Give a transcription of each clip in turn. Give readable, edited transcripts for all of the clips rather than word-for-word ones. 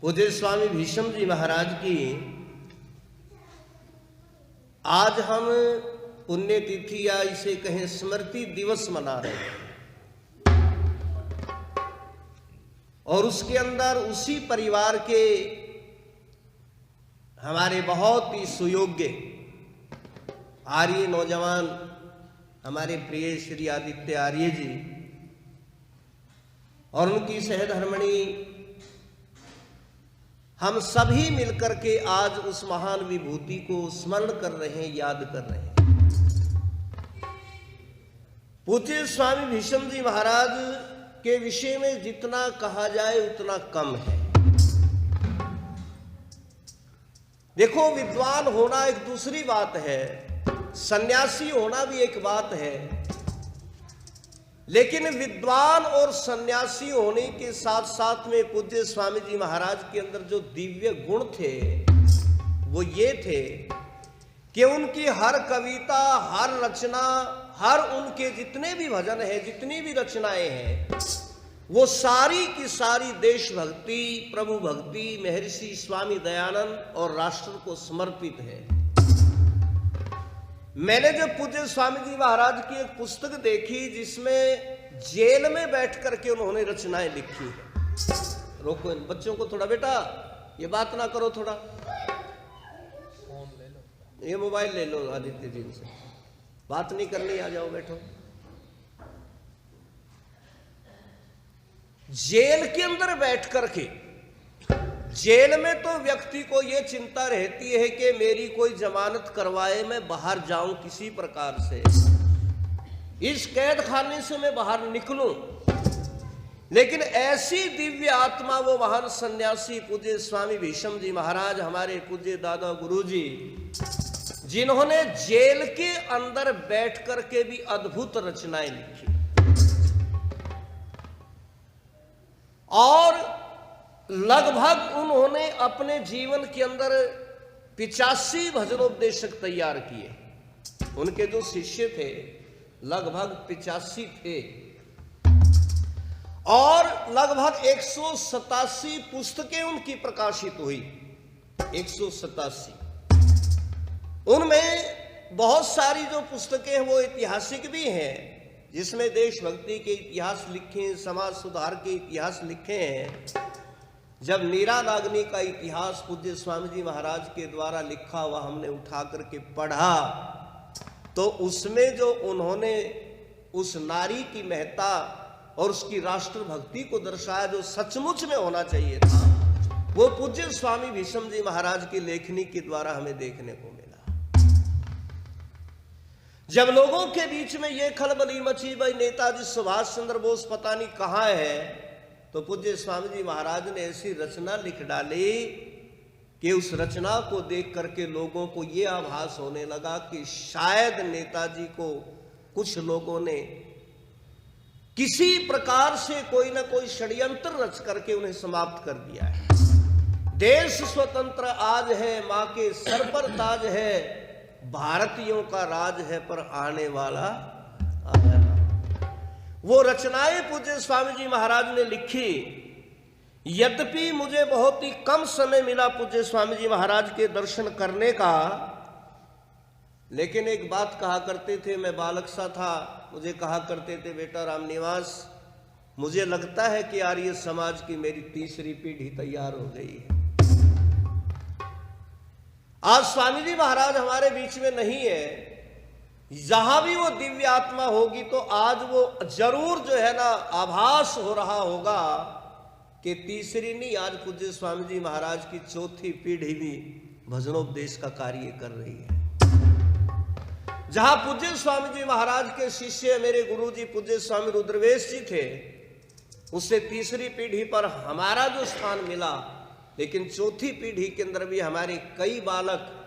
पूज्य स्वामी भीष्म जी महाराज की आज हम पुण्यतिथि या इसे कहें स्मृति दिवस मना रहे हैं, और उसके अंदर उसी परिवार के हमारे बहुत ही सुयोग्य आर्य नौजवान हमारे प्रिय श्री आदित्य आर्य जी और उनकी सहधर्मणी हम सभी मिलकर के आज उस महान विभूति को स्मरण कर रहे हैं, याद कर रहे हैं। पूज्य स्वामी भीष्म जी महाराज के विषय में जितना कहा जाए उतना कम है। देखो, विद्वान होना एक दूसरी बात है, सन्यासी होना भी एक बात है, लेकिन विद्वान और सन्यासी होने के साथ साथ में पूज्य स्वामी जी महाराज के अंदर जो दिव्य गुण थे वो ये थे कि उनकी हर कविता, हर रचना, हर उनके जितने भी भजन हैं, जितनी भी रचनाएं हैं, वो सारी की सारी देशभक्ति, प्रभु भक्ति, महर्षि स्वामी दयानंद और राष्ट्र को समर्पित है। मैंने जब पूज्य स्वामी जी महाराज की एक पुस्तक देखी जिसमें जेल में बैठ करके उन्होंने रचनाएं लिखी है। रोको इन बच्चों को थोड़ा, बेटा ये बात ना करो, थोड़ा ये मोबाइल ले लो आदित्य जी से, बात नहीं करनी, आ जाओ बैठो। जेल के अंदर बैठ करके, जेल में तो व्यक्ति को यह चिंता रहती है कि मेरी कोई जमानत करवाए, मैं बाहर जाऊं किसी प्रकार से, इस कैद खाने से मैं बाहर निकलूं। लेकिन ऐसी दिव्य आत्मा वो महान सन्यासी पूज्य स्वामी भीष्म जी महाराज, हमारे पूज्य दादा गुरु जी, जिन्होंने जेल के अंदर बैठ करके भी अद्भुत रचनाएं लिखी और लगभग उन्होंने अपने जीवन के अंदर 85 भजनोपदेशक तैयार किए। उनके जो शिष्य थे लगभग 85 थे और लगभग 187 पुस्तकें उनकी प्रकाशित हुई। 187। उनमें बहुत सारी जो पुस्तकें हैं वो ऐतिहासिक भी हैं, जिसमें देशभक्ति के इतिहास लिखे हैं, समाज सुधार के इतिहास लिखे हैं। जब मीरा नागनी का इतिहास पूज्य स्वामी जी महाराज के द्वारा लिखा हुआ हमने उठा करके पढ़ा, तो उसमें जो उन्होंने उस नारी की महत्ता और उसकी राष्ट्रभक्ति को दर्शाया जो सचमुच में होना चाहिए था, वो पूज्य स्वामी भीष्म जी महाराज की लेखनी के द्वारा हमें देखने को मिला। जब लोगों के बीच में ये खलबली मची, भाई नेताजी सुभाष चंद्र बोस पता नहीं कहाँ है, तो पूज्य स्वामी जी महाराज ने ऐसी रचना लिख डाली कि उस रचना को देख करके लोगों को यह आभास होने लगा कि शायद नेताजी को कुछ लोगों ने किसी प्रकार से कोई ना कोई षड्यंत्र रच करके उन्हें समाप्त कर दिया है। देश स्वतंत्र आज है, मां के सर पर ताज है, भारतीयों का राज है, पर आने वाला आया। वो रचनाएं पूज्य स्वामी जी महाराज ने लिखी। यद्यपि मुझे बहुत ही कम समय मिला पूज्य स्वामी जी महाराज के दर्शन करने का, लेकिन एक बात कहा करते थे, मैं बालक सा था, मुझे कहा करते थे, बेटा रामनिवास, मुझे लगता है कि आर्य समाज की मेरी तीसरी पीढ़ी तैयार हो गई है। आज स्वामी जी महाराज हमारे बीच में नहीं है। जहां भी वो दिव्य आत्मा होगी तो आज वो जरूर जो है ना आभास हो रहा होगा कि तीसरी नहीं, आज पूज्य स्वामी जी महाराज की चौथी पीढ़ी भी भजनोपदेश का कार्य कर रही है। जहां पूज्य स्वामी जी महाराज के शिष्य मेरे गुरु जी पूज्य स्वामी रुद्रवेश जी थे, उससे तीसरी पीढ़ी पर हमारा जो स्थान मिला, लेकिन चौथी पीढ़ी के अंदर भी हमारे कई बालक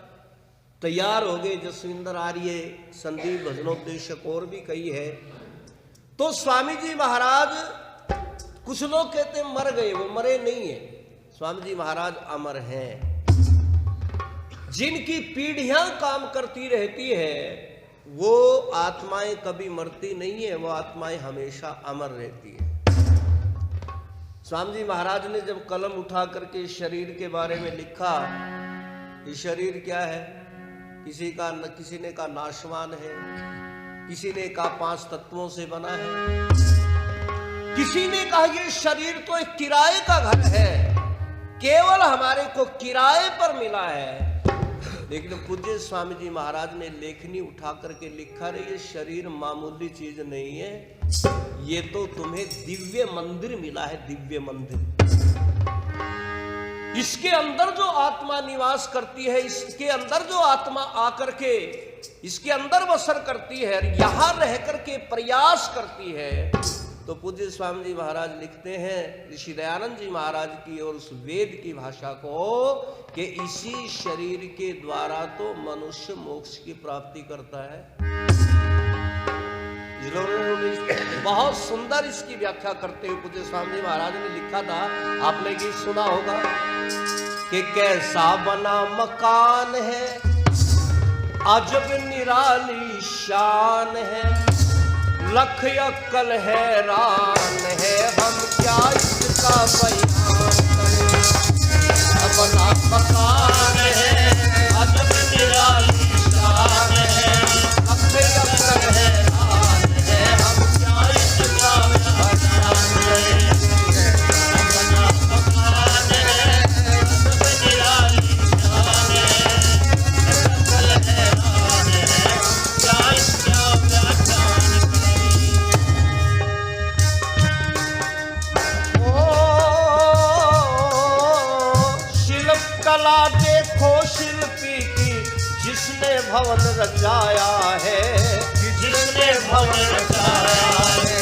तैयार हो गए। जसविंदर आर्य, संदीप भजनोपदेशक और भी कई है। तो स्वामी जी महाराज, कुछ लोग कहते हैं मर गए, वो मरे नहीं है। स्वामी जी महाराज अमर हैं। जिनकी पीढ़ियां काम करती रहती है वो आत्माएं कभी मरती नहीं है, वो आत्माएं हमेशा अमर रहती है। स्वामी जी महाराज ने जब कलम उठा करके शरीर के बारे में लिखा, ये शरीर क्या है, किसी ने कहा नाशवान है, किसी ने कहा 5 तत्वों से बना है, किसी ने कहा ये शरीर तो एक किराए का घर है, केवल हमारे को किराए पर मिला है। लेकिन पूज्य स्वामी जी महाराज ने लेखनी उठा करके लिखा, रे ये शरीर मामूली चीज नहीं है, ये तो तुम्हें दिव्य मंदिर मिला है, दिव्य मंदिर। इसके अंदर जो आत्मा निवास करती है, इसके अंदर जो आत्मा आकर के इसके अंदर बसर करती है, यहां रह करके प्रयास करती है। तो पूज्य स्वामी जी महाराज लिखते हैं ऋषि दयानंद जी महाराज की और उस वेद की भाषा को कि इसी शरीर के द्वारा तो मनुष्य मोक्ष की प्राप्ति करता है। बहुत सुंदर इसकी व्याख्या करते हुए पूज्य स्वामी जी महाराज ने लिखा था, आपने गीत सुना होगा कि कैसा बना मकान है, अजब निराली शान है, लख अक्कल हैरान है, हम क्या इसका बयान करें। अपना मकान है, अजब निराली शान है, लख अक्कल हैरान है, हम क्या इसका बयान करें। अपना मकान है, अजब निराली शान है, अक्कल हैरान है, क्या इसका बयान करें। कला देखो शिल्पी की, जिसने भवन रचाया है, जिसने भवन रचाया है।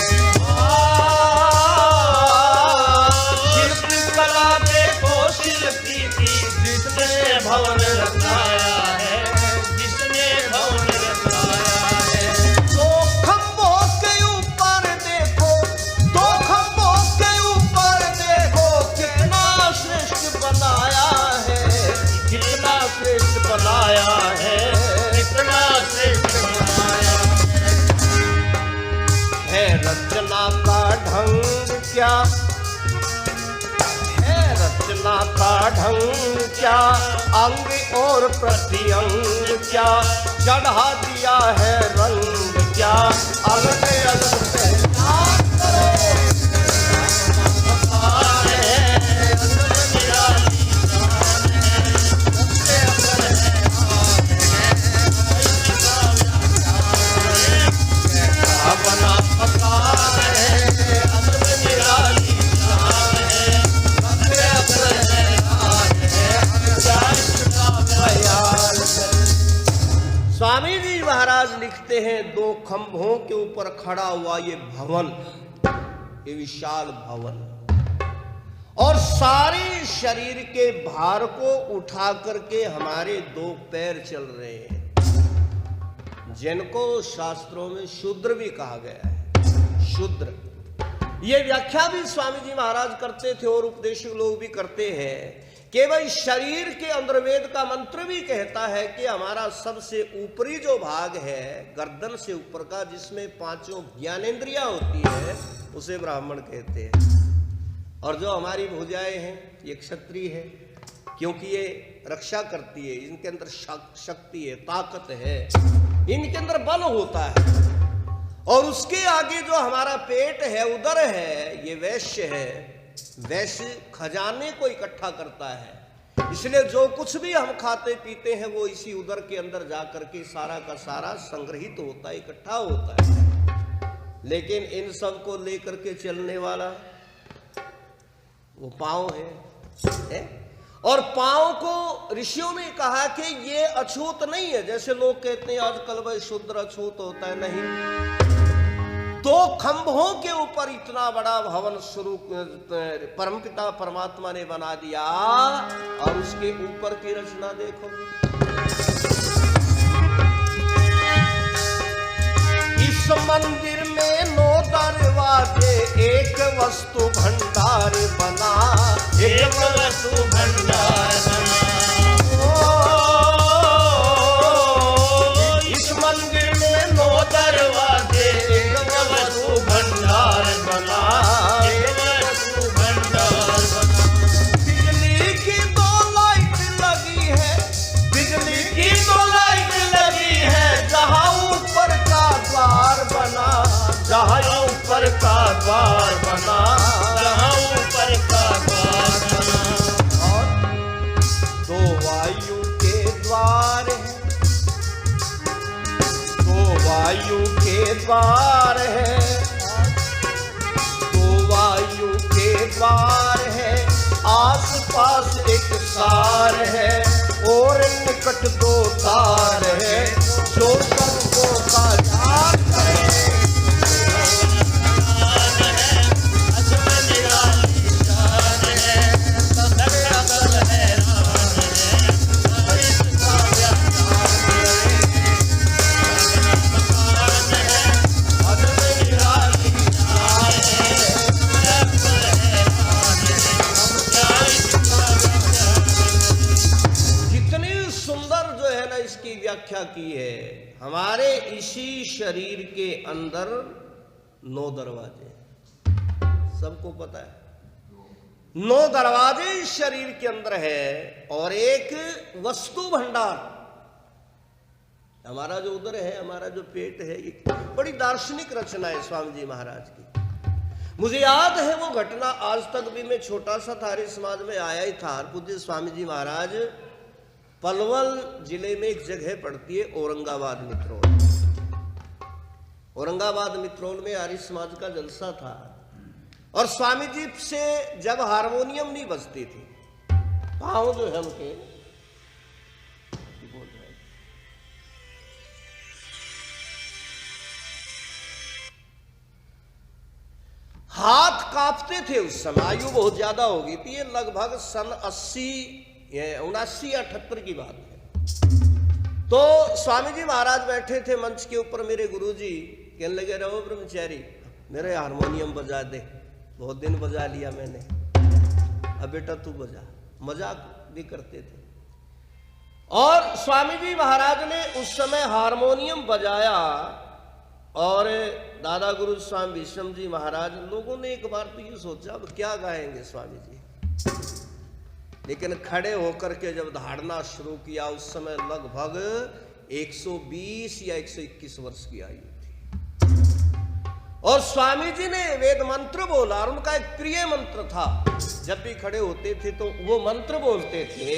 शिल्पी कला देखो शिल्पी की, जिसने भवन रचाया है, जिसने भवन रचाया है। दो खंभों के ऊपर देखो, दो खंभों के ऊपर देखो, कितना श्रेष्ठ बनाया है, कितना श्रेष्ठ बनाया है, कितना श्रेष्ठ बनाया है। रचना का ढंग क्या है, रचना का ढंग क्या, अंग और प्रत्यंग क्या, चढ़ा दिया है रंग क्या, अलग अलग पहचान करो। स्वामी जी महाराज लिखते हैं, 2 खंभों के ऊपर खड़ा हुआ ये भवन, ये विशाल भवन, और सारे शरीर के भार को उठा करके हमारे 2 पैर चल रहे हैं, जिनको शास्त्रों में शूद्र भी कहा गया है। शूद्र, ये व्याख्या भी स्वामी जी महाराज करते थे और उपदेशक लोग भी करते हैं कि भाई शरीर के अंदर वेद का मंत्र भी कहता है कि हमारा सबसे ऊपरी जो भाग है, गर्दन से ऊपर का, जिसमें 5 ज्ञानेंद्रियां होती है, उसे ब्राह्मण कहते हैं। और जो हमारी भुजाएं हैं, ये क्षत्रिय है, क्योंकि ये रक्षा करती है, इनके अंदर शक्ति है, ताकत है, इनके अंदर बल होता है। और उसके आगे जो हमारा पेट है, उदर है, ये वैश्य है। वैश्य खजाने को इकट्ठा करता है, इसलिए जो कुछ भी हम खाते पीते हैं वो इसी उदर के अंदर जाकर के सारा का सारा संग्रहित होता है, इकट्ठा होता है। लेकिन इन सब को लेकर के चलने वाला वो पांव है? और पांव को ऋषियों ने कहा कि ये अछूत नहीं है, जैसे लोग कहते हैं आजकल भाई शूद्र अछूत होता है, नहीं। 2 खंभों के ऊपर इतना बड़ा भवन शुरू परमपिता परमात्मा ने बना दिया, और उसके ऊपर की रचना देखो। इस मंदिर में 9 दरवाजे, एक वस्तु भंडार बना, एक वस्तु भंडार बना। इस मंदिर में 9 दरवाजे, एक वस्तु भंडार बना, एक वस्तु भंडार ऊपर का द्वार बना, जहाँ ऊपर का द्वार बना। और दो वायु के द्वार है, दो वायु के द्वार है, दो वायु के द्वार है, आस पास एक सार है, और निकट दो तार है, जो सबको का ध्यान करे। व्याख्या की है। हमारे इसी शरीर के अंदर 9 दरवाजे, सबको पता है 9 दरवाजे इस शरीर के अंदर है, और एक वस्तु भंडार हमारा जो उदर है, हमारा जो पेट है, ये बड़ी दार्शनिक रचना है स्वामी जी महाराज की। मुझे याद है वो घटना, आज तक भी मैं छोटा सा था, आर्य समाज में आया ही था। पूज्य स्वामी जी महाराज पलवल जिले में एक जगह पड़ती है औरंगाबाद मित्रोल। औरंगाबाद मित्रोल में आर्य समाज का जलसा था, और स्वामी जी से जब हारमोनियम नहीं बजती थी, पाँव जो है उनके बोल रहे, हाथ कांपते थे। उस समय आयु बहुत ज्यादा हो गई थी, ये लगभग सन 79 या 78 की बात है। तो स्वामी जी महाराज बैठे थे मंच के ऊपर, मेरे गुरुजी कहने लगे, रहो ब्रह्मचारी मेरे हारमोनियम बजा दे, बहुत दिन बजा लिया मैंने, अब बेटा तू बजा। मजाक भी करते थे। और स्वामी जी महाराज ने उस समय हारमोनियम बजाया, और दादा गुरु स्वामी विश्रम जी महाराज, लोगों ने एक बार तो ये सोचा अब क्या गाएंगे स्वामी जी, लेकिन खड़े होकर के जब धाड़ना शुरू किया, उस समय लगभग 120 या 121 वर्ष की आयु थी, और स्वामी जी ने वेद मंत्र बोला, और उनका एक प्रिय मंत्र था, जब भी खड़े होते थे तो वो मंत्र बोलते थे।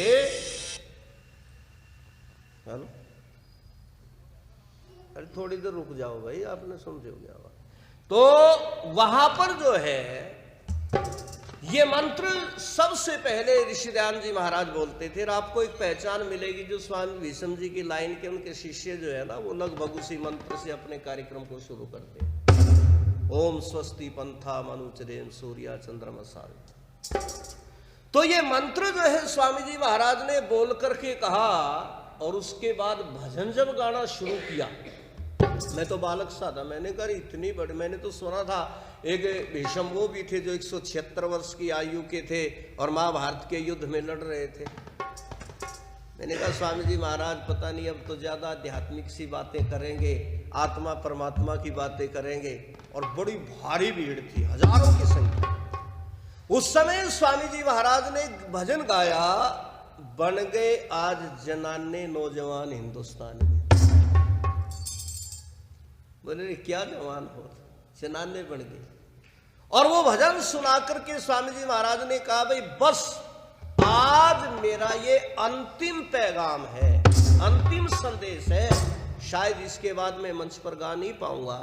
हेलो, अरे थोड़ी देर रुक जाओ भाई, आपने समझे हो गया। तो वहां पर जो है ये मंत्र सबसे पहले ऋषि दयानंद जी महाराज बोलते थे, और आपको एक पहचान मिलेगी जो स्वामी भीष्म जी की लाइन के उनके शिष्य जो है ना, वो लगभग उसी मंत्र से अपने कार्यक्रम को शुरू करते हैं। ओम स्वस्ति पंथा मनुचरेम सूर्या चंद्रमसा। तो ये मंत्र जो है स्वामी जी महाराज ने बोल करके कहा, और उसके बाद भजन जब गाना शुरू किया, मैं तो बालक सा था, मैंने कहा इतनी बड़ी, मैंने तो सुना था एक भीष्म वो भी थे जो 176 वर्ष की आयु के थे, और महाभारत के युद्ध में लड़ रहे थे। मैंने कहा स्वामी जी महाराज पता नहीं अब तो ज्यादा आध्यात्मिक सी बातें करेंगे, आत्मा परमात्मा की बातें करेंगे, और बड़ी भारी भीड़ थी, हजारों की संख्या। उस समय स्वामी जी महाराज ने भजन गाया, बन गए आज जनाने नौजवान हिंदुस्तान में। बोले क्या जवान हो, जनाने बन गए। और वो भजन सुना करके स्वामी जी महाराज ने कहा, भाई बस आज मेरा ये अंतिम पैगाम है, अंतिम संदेश है, शायद इसके बाद मैं मंच पर गा नहीं पाऊंगा।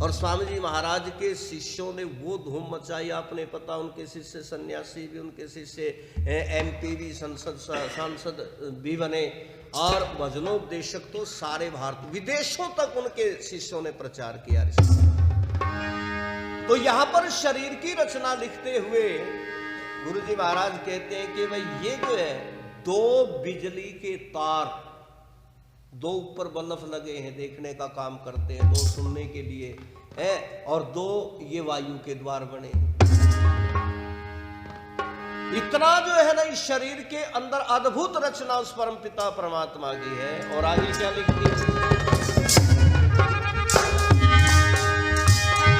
और स्वामी जी महाराज के शिष्यों ने वो धूम मचाई, आपने पता, उनके शिष्य सन्यासी भी, उनके शिष्य MP भी, सांसद भी बने, और भजनोपदेशक तो सारे भारत विदेशों तक उनके शिष्यों ने प्रचार किया। तो यहां पर शरीर की रचना लिखते हुए गुरु जी महाराज कहते हैं कि भाई ये जो है 2 बिजली के तार, 2 ऊपर बल्ब लगे हैं, देखने का काम करते हैं, 2 सुनने के लिए है, और 2 ये वायु के द्वार बने। इतना जो है ना इस शरीर के अंदर अद्भुत रचना उस परम पिता परमात्मा की है। और आगे क्या लिखती है,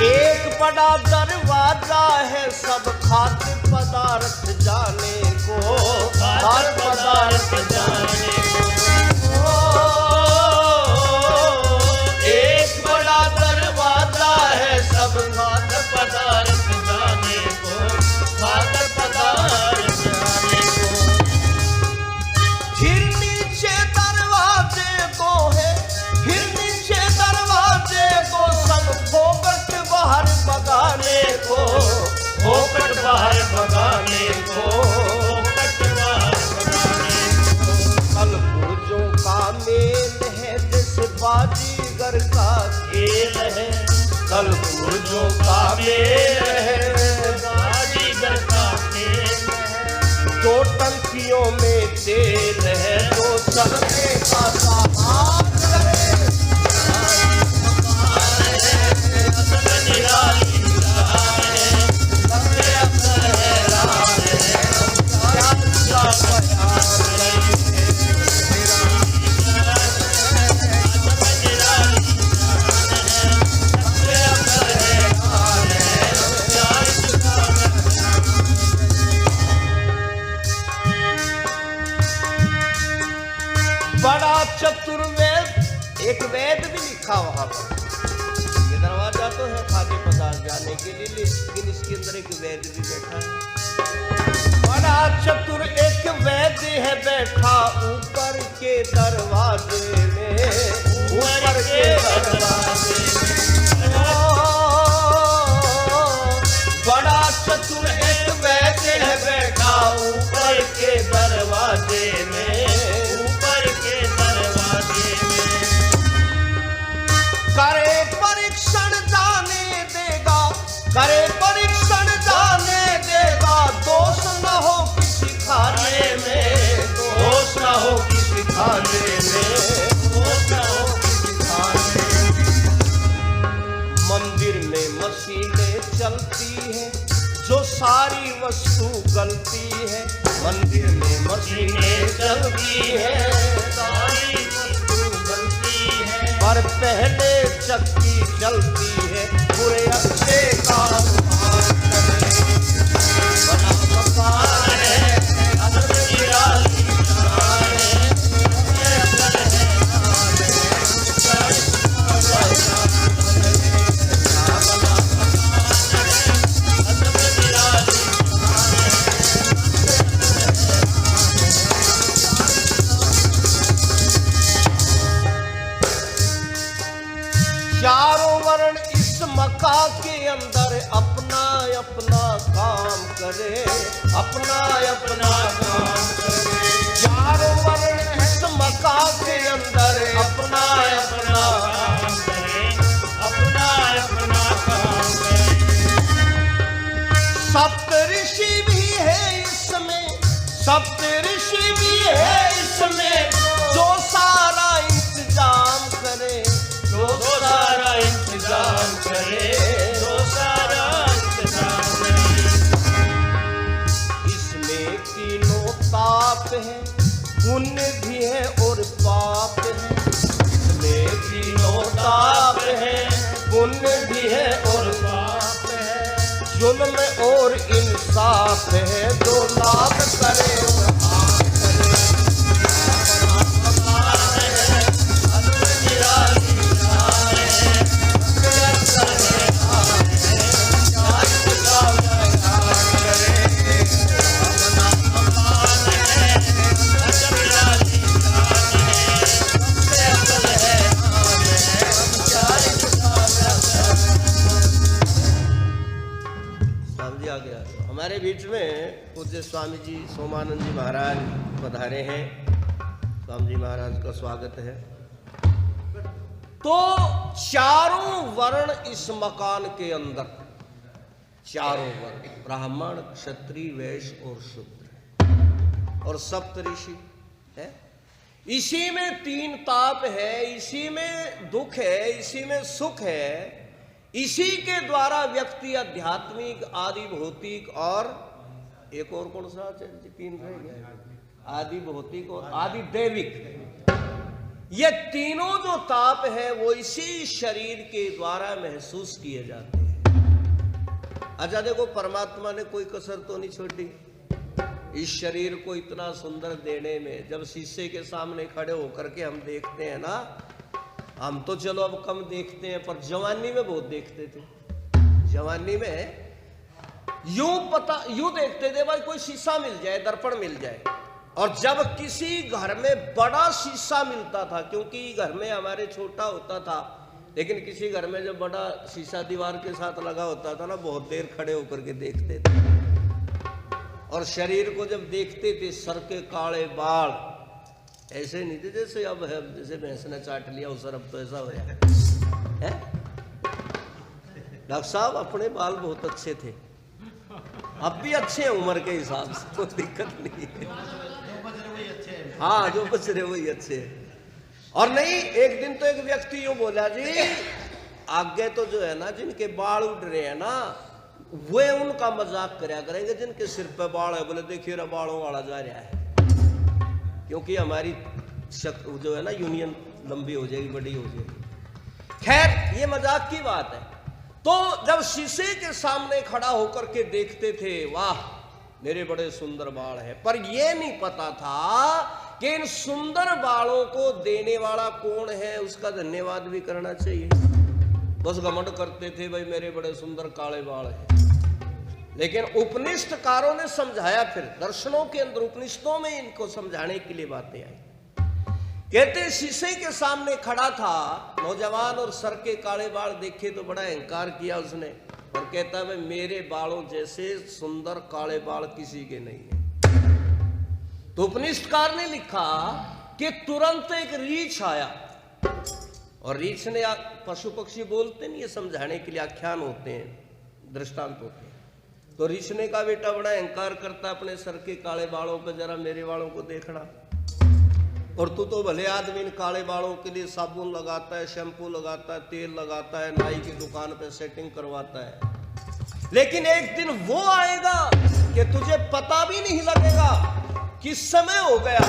एक बड़ा दरवाजा है सब खाद्य पदार्थ जाने को, खाद्य पदार्थ जाने को, एक बड़ा दरवाजा है सब खाद्य कल पुरजों का मेल है, बाजीगर का खेल है। दो टंकियों में तेल है, जो चलने का सामान है। सब निराली है, सब अपहरा है, क्या प्यार है। सब निराली है, सब अपहरा है, प्यार बड़ा चतुर्वेद, एक वेद भी लिखा वहां पर। ये दरवाजा तो है खाद्य पदार्थ जाने के लिए, लेकिन इसके अंदर एक वेद भी बैठा है। बड़ा चतुर एक वेद है बैठा ऊपर के दरवाजे में, ऊपर के दरवाजे में। बड़ा चतुर एक वैद है बैठा ऊपर के दरवाजे में, ऊपर के दरवाजे में। करे परीक्षण जाने देगा, करे परीक्षण जाने देगा, दोष न हो किसी खाने में, दोष न हो किसी खाने में, दोष न हो किसी खाने में। मंदिर में मशीनें चलती है, जो सारी वस्तु गलती है। मंदिर में मशीनें चलती है, सारी वस्तु गलती है। पर पहले चक्की चलती है, बुरे अच्छे का बना मकान है, सब निराली है, चारों वर्ण इस मका के अंदर अपना अपना काम करे, अपना अपना काम करे। चारों वर्ण इस मका के अंदर अपना अपना काम करे, अपना अपना काम करे। सप्तऋषि भी है इसमें, सप्तऋषि भी है इसमें, जो सारा इंतजाम करे, जो सारा इंतजाम करे, जो सारा इंतजाम करे। इसमें तीनों ताप है, पुण्य भी है और पाप है। इसमें तीनों ताप है, पुण्य भी है और पाप है, जुल्म और इंसाफ है, जो लाभ करे और हाथ करे। स्वामी जी आ गया। हमारे बीच में पूज्य स्वामी जी सोमानंद जी महाराज पधारे हैं। स्वामी जी महाराज का स्वागत है। तो चारों वर्ण इस मकान के अंदर, चारों वर्ण ब्राह्मण क्षत्रिय वैश्य और शूद्र और सप्तऋषि है। इसी में तीन ताप है, इसी में दुख है, इसी में सुख है। इसी के द्वारा व्यक्ति आध्यात्मिक, आदि भौतिक और एक और कौन सा तीन रह गया, आदि भौतिक और आदि दैविक, ये तीनों जो ताप है वो इसी शरीर के द्वारा महसूस किए जाते हैं। अच्छा देखो, परमात्मा ने कोई कसर तो नहीं छोड़ी इस शरीर को इतना सुंदर देने में। जब शीशे के सामने खड़े होकर के हम देखते हैं ना, हम तो चलो अब कम देखते हैं, पर जवानी में बहुत देखते थे। जवानी में यूं देखते थे भाई कोई शीशा मिल जाए, दर्पण मिल जाए। और जब किसी घर में बड़ा शीशा मिलता था, क्योंकि घर में हमारे छोटा होता था, लेकिन किसी घर में जब बड़ा शीशा दीवार के साथ लगा होता था ना, बहुत देर खड़े होकर के देखते थे। और शरीर को जब देखते थे, सर के काले बाल ऐसे नहीं थे जैसे अब है, जैसे भैंस ने चाट लिया उस अब तो ऐसा हो है। डॉक्टर साहब अपने बाल बहुत अच्छे थे, अब भी अच्छे हैं उम्र के हिसाब से, कोई दिक्कत नहीं है। हाँ, जो बच रहे वही अच्छे हैं। और नहीं, एक दिन तो एक व्यक्ति यूं बोला, जी आगे तो जो है ना जिनके बाल उड़ रहे हैं ना, वे उनका मजाक करया करेंगे जिनके सिर पे बाल है, बोले देखिए रे बालों वाला जा रहा है, क्योंकि हमारी जो है ना यूनियन लंबी हो जाएगी, बड़ी हो जाएगी। खैर ये मजाक की बात है। तो जब शीशे के सामने खड़ा होकर के देखते थे, वाह मेरे बड़े सुंदर बाल हैं, पर यह नहीं पता था कि इन सुंदर बालों को देने वाला कौन है, उसका धन्यवाद भी करना चाहिए। बस घमंड करते थे भाई मेरे बड़े सुंदर काले बाल हैं। लेकिन उपनिषदकारों ने समझाया, फिर दर्शनों के अंदर उपनिषदों में इनको समझाने के लिए बातें आई। कहते शीशे के सामने खड़ा था नौजवान और सर के काले बाल देखे तो बड़ा अहंकार किया उसने, और कहता है मेरे बालों जैसे सुंदर काले बाल किसी के नहीं है। तो उपनिषदकार ने लिखा कि तुरंत एक रीछ आया, और रीछ ने, पशु पक्षी बोलते नहीं, ये समझाने के लिए आख्यान होते हैं, दृष्टांत होते हैं। तो रीछ ने कहा बेटा बड़ा अहंकार करता अपने सर के काले बालों पे, जरा मेरे बालों को देखना, और तू तो भले आदमी इन काले बालों के लिए साबुन लगाता है, शैम्पू लगाता है, तेल लगाता है, नाई की दुकान पे सेटिंग करवाता है, लेकिन एक दिन वो आएगा कि तुझे पता भी नहीं लगेगा किस समय हो गया,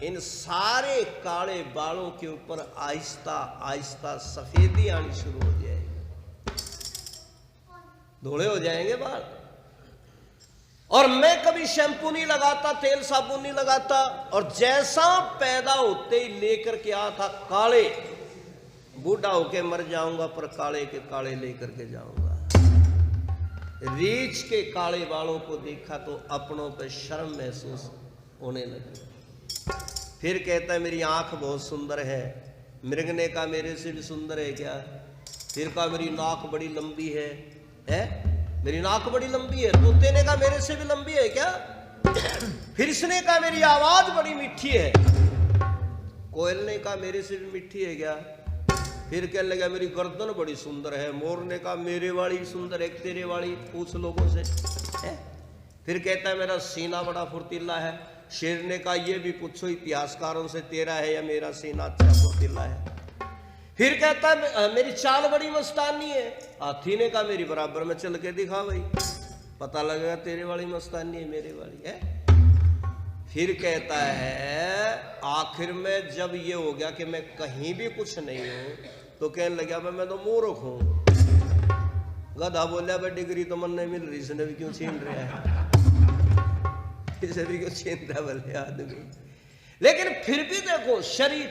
इन सारे काले बालों के ऊपर आहिस्ता आहिस्ता सफेदी आनी शुरू हो जाएगी, धोले हो जाएंगे बाल। और मैं कभी शैम्पू नहीं लगाता, तेल साबुन नहीं लगाता, और जैसा पैदा होते ही लेकर के आया था काले, बूढ़ा होके मर जाऊंगा पर काले के काले लेकर के जाऊंगा। रीछ के काले बालों को देखा तो अपनों पे शर्म महसूस होने लगी। फिर कहता है मेरी आंख बहुत सुंदर है, मृग ने कहा मेरे से भी सुंदर है क्या? फिर कहा मेरी नाक बड़ी लंबी है? मेरी नाक बड़ी लंबी है। तोते ने कहा मेरे से भी लंबी है क्या? फिर इसने कहा मेरी आवाज बड़ी मीठी है। कोयल ने कहा मेरे से भी मीठी है क्या? फिर कहने लगा मेरी गर्दन बड़ी सुंदर है। मोर ने कहा मेरे वाली सुंदर है, तेरे वाली पूछ लोगों से है? फिर कहता है मेरा सीना बड़ा फुर्तीला है। शेर ने कहा ये भी पूछो इतिहासकारों से, तेरा है या मेरा सीना अच्छा फुर्तीला है। फिर कहता है मेरी चाल बड़ी मस्तानी है। हाथी ने कहा मेरी बराबर में चल के दिखा भाई, पता लगेगा तेरे वाली मस्तानी है मेरे वाली है। फिर कहता है आखिर में जब ये हो गया कि मैं कहीं भी कुछ नहीं हूं, तो कहने लगा मैं तो मूर्ख हूं। गधा बोला भाई डिग्री तो मन नहीं मिल रही, इसने भी क्यों छीन रहा है, इसे भी क्यों छीन रहा भले आदमी। लेकिन फिर भी देखो शरीर,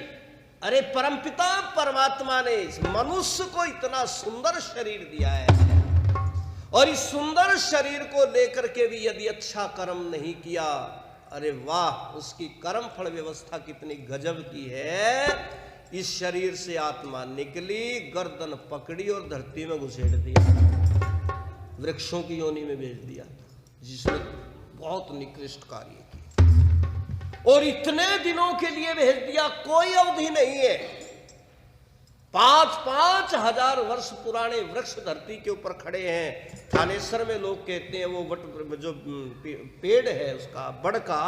अरे परमपिता परमात्मा ने इस मनुष्य को इतना सुंदर शरीर दिया है, और इस सुंदर शरीर को लेकर के भी यदि अच्छा कर्म नहीं किया, अरे वाह उसकी कर्म फल व्यवस्था कितनी गजब की है। इस शरीर से आत्मा निकली, गर्दन पकड़ी और धरती में घुसेड़ दिया, वृक्षों की योनि में भेज दिया, जिसने बहुत निकृष्ट कार्य किया, और इतने दिनों के लिए भेज दिया, कोई अवधि नहीं है। 5-5 हजार वर्ष पुराने वृक्ष धरती के ऊपर खड़े हैं। थानेसर में लोग कहते हैं वो वट जो पेड़ है उसका बड़ का,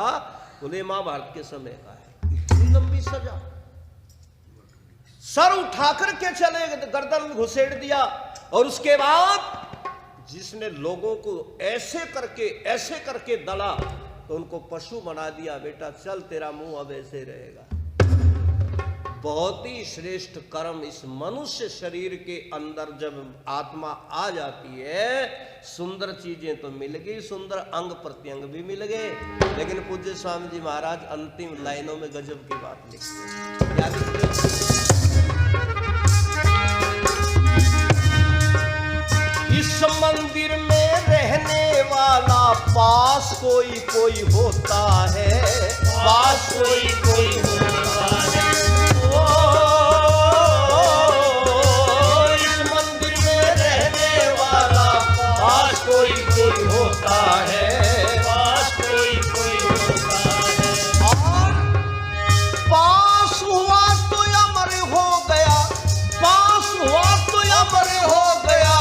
बोले महाभारत के समय का है। इतनी लंबी सजा, सर उठाकर के चले, गर्दन घुसेड़ दिया, और उसके बाद जिसने लोगों को ऐसे करके दला तो उनको पशु बना दिया। बेटा चल तेरा मुंह अब ऐसे रहेगा। बहुत ही श्रेष्ठ कर्म इस मनुष्य शरीर के अंदर जब आत्मा आ जाती है, सुंदर चीजें तो मिल गई, सुंदर अंग प्रत्यंग भी मिल गए, लेकिन पूज्य स्वामी जी महाराज अंतिम लाइनों में गजब की बात लिखते हैं। इस मंदिर में रहने वाला पास कोई कोई होता है, पास कोई होता है। इस मंदिर में रहने वाला पास कोई होता है, पास कोई होता है। और पास हुआ तो अमर हो गया, पास हुआ तो अमर हो गया,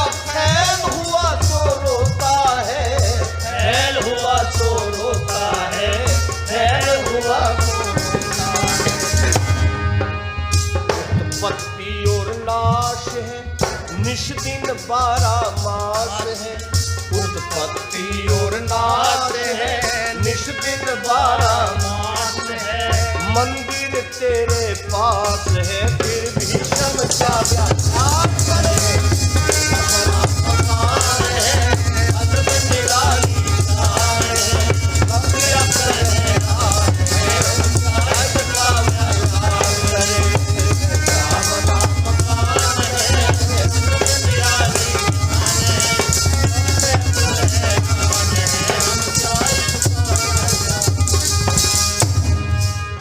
निश दिन 12 मास है, उत्पत्ति और नाश है, निश दिन 12 मास है। मंदिर तेरे पास है, फिर भी समझा क्या करे। अपना पकार है, अदब निराली है, अपना कहना है, राज का व्यापार करे। अपना पकार है, अदब निराली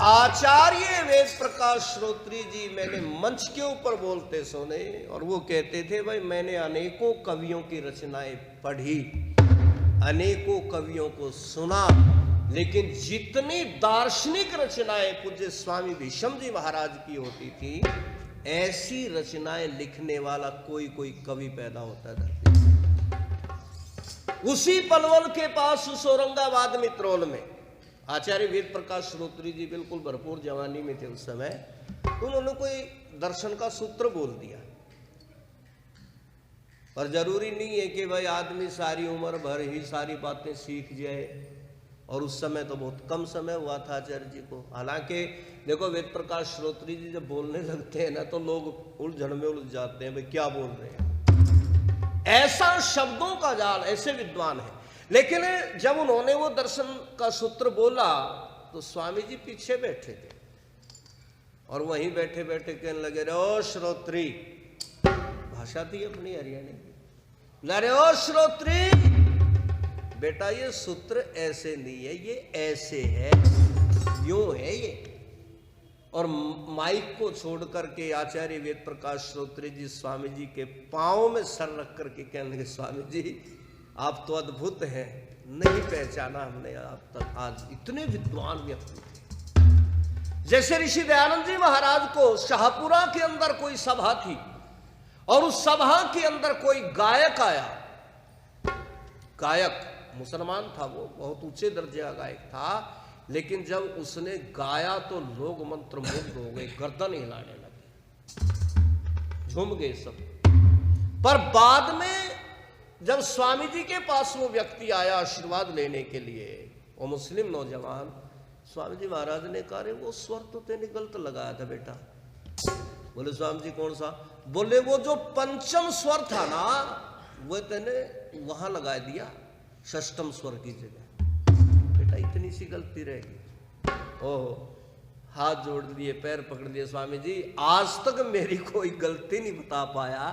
आचार्य वेद प्रकाश श्रोत्री जी मैंने मंच के ऊपर बोलते सुने, और वो कहते थे भाई मैंने अनेकों कवियों की रचनाएं पढ़ी, अनेकों कवियों को सुना, लेकिन जितनी दार्शनिक रचनाएं पूज्य स्वामी भीष्म जी महाराज की होती थी, ऐसी रचनाएं लिखने वाला कोई कवि पैदा होता था। उसी पलवल के पास उस औरंगाबाद मित्रोल में आचार्य वेद प्रकाश श्रोत्री जी बिल्कुल भरपूर जवानी में थे उस समय, उन्होंने कोई दर्शन का सूत्र बोल दिया। पर जरूरी नहीं है कि भाई आदमी सारी उम्र भर ही सारी बातें सीख जाए, और उस समय तो बहुत कम समय हुआ था आचार्य जी को। हालांकि देखो वेद प्रकाश श्रोत्री जी जब बोलने लगते हैं ना तो लोग उलझन में उलझ जाते हैं, भाई क्या बोल रहे हैं। ऐसा शब्दों का जाल, ऐसे विद्वान है। लेकिन जब उन्होंने वो दर्शन का सूत्र बोला तो स्वामी जी पीछे बैठे थे, और वहीं बैठे बैठे कहने लगे, रे ओ श्रोत्री, भाषा थी अपनी हरियाणा की, रे ओ श्रोत्री, बेटा ये सूत्र ऐसे नहीं है, ये ऐसे है, यूं है ये। और माइक को छोड़ करके आचार्य वेद प्रकाश श्रोत्री जी स्वामी जी के पांव में सर रख करके कहने लगे, स्वामी जी आप तो अद्भुत हैं, नहीं पहचाना हमने आप तक, आज इतने विद्वान व्यक्ति थे। जैसे ऋषि दयानंद जी महाराज को शाहपुरा के अंदर कोई सभा थी, और उस सभा के अंदर कोई गायक आया, गायक मुसलमान था, वो बहुत ऊंचे दर्जे का गायक था, लेकिन जब उसने गाया तो लोग मंत्रमुग्ध हो गए, गर्दन हिलाने लगे, झूम गए सब। पर बाद में जब स्वामी जी के पास वो व्यक्ति आया आशीर्वाद लेने के लिए, वो मुस्लिम नौजवान, स्वामी जी महाराज ने कहा, रे वो स्वर तो तेने गलत लगाया था बेटा। बोले स्वामी जी कौन सा? बोले वो जो पंचम स्वर था ना, वो तेने वहां लगा दिया षष्टम स्वर की जगह। बेटा इतनी सी गलती रहेगी। ओहो, हाथ जोड़ लिए, पैर पकड़ लिए, स्वामी जी आज तक मेरी कोई गलती नहीं बता पाया,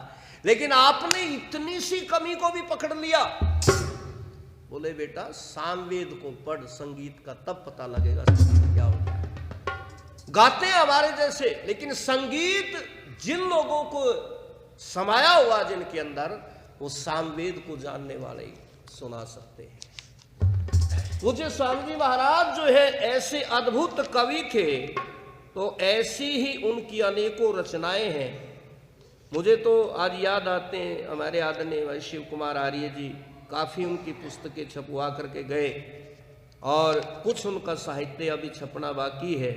लेकिन आपने इतनी सी कमी को भी पकड़ लिया। बोले बेटा सामवेद को पढ़, संगीत का तब पता लगेगा संगीत क्या होता है। गाते हैं हमारे जैसे, लेकिन संगीत जिन लोगों को समाया हुआ जिनके अंदर, वो सामवेद को जानने वाले ही सुना सकते हैं। मुझे स्वामी जी महाराज जो है ऐसे अद्भुत कवि थे, तो ऐसी ही उनकी अनेकों रचनाएं हैं। मुझे तो आज याद आते हैं हमारे आदरणीय भाई शिव कुमार आर्य जी, काफ़ी उनकी पुस्तकें छपवा करके गए, और कुछ उनका साहित्य अभी छपना बाकी है।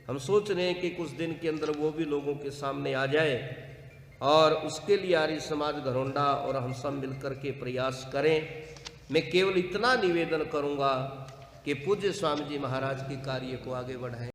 हम सोच रहे हैं कि कुछ दिन के अंदर वो भी लोगों के सामने आ जाए, और उसके लिए आर्य समाज घरौंडा और हम सब मिलकर के प्रयास करें। मैं केवल इतना निवेदन करूंगा कि पूज्य स्वामी जी महाराज के कार्य को आगे बढ़ाएं।